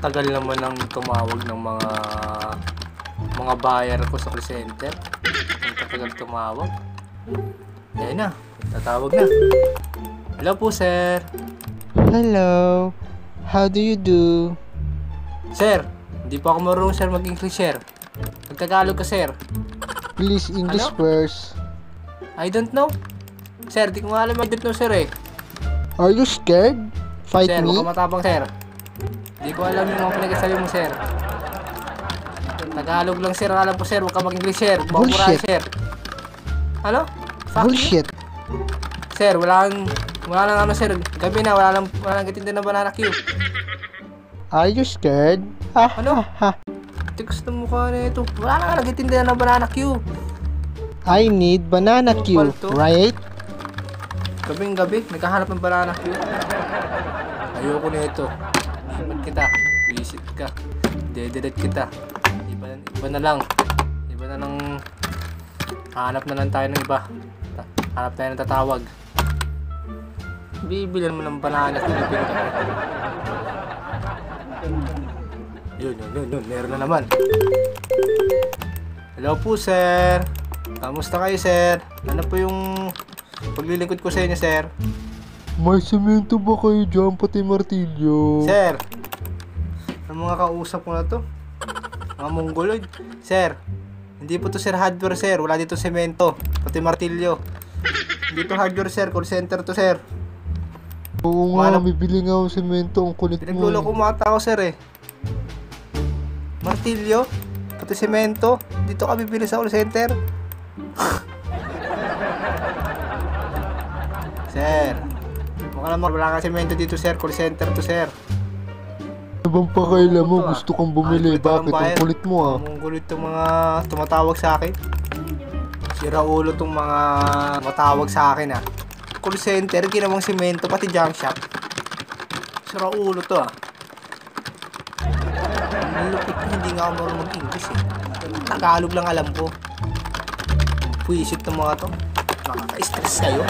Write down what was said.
Tagal naman ng tumawag ng mga buyer ko sa call center. Ang tagal tumawag. Ayan na, tatawag na. Hello po, sir. Hello. How do you do? Sir, hindi po ako marunong, sir, mag-English, sir. Magtagalog ka, sir. Please English Ano? first. I don't know. Sir, di ko nga alam I don't know, sir, eh. Are you scared? Fight Sir, me? huwag ka matapang, sir. Di ko alam yung mga pinagsasabi mo, sir. Tagalog lang, sir. Alam po, sir. Huwag ka mag-English, sir. Bullshit. Bullshit. Sir. Ano? Fuck you? Bullshit. Sir, wala nang ano, sir. Gabi na, wala nang gitinda ng banana Q. Are you scared? Ha Ano? ha ha. Tikas na mukha na ito. Wala nang nagitinda ng banana Q. I need banana cue, Palto. right? Gabing gabi, naghahanap ng banana Q. Ayoko na ito. Ibat kita. Visit ka. Dedelete kita. Iba na lang. Iba na lang. Hanap na lang tayo ng iba. Hanap tayo ng tatawag. Bibilan mo ng banana Q. Bibili ka. Yun. Meron na naman. Hello po, sir. Kamusta kayo, sir? Ano po yung paglilingkod ko sa inyo, sir? May semento ba kayo dyan, pati martilyo? Sir, ang mga kausap ko na to, mga mongoloid. Sir, hindi po to, sir, hardware, sir. Wala dito semento, pati martilyo. Hindi to hardware, sir. Call center to, sir. Oo nga, Manap- bibili nga ako semento, ang kulit mo. Pinagluloko mga tao, sir, eh. Martilyo, pati semento. Dito ka bibili sa call center. Sir, mukha naman wala ka semento dito, sir. Call center to, sir. Ano bang pakailan mo? Ano to, ah? Gusto kong bumili. Ang kulit ng Bakit? Ang bayan. kulit mo ah. Ang gulo itong mga tumatawag sa akin. Sira ulo itong mga matawag sa akin, ah. Call center, ginawang semento, pati junk shop. Sira ulo to, ah. Ang lupit ko, hindi nga ako marunong mag-English, eh. Tagalog lang alam ko. Puisit ng mga to. Nakaka-stress kayo.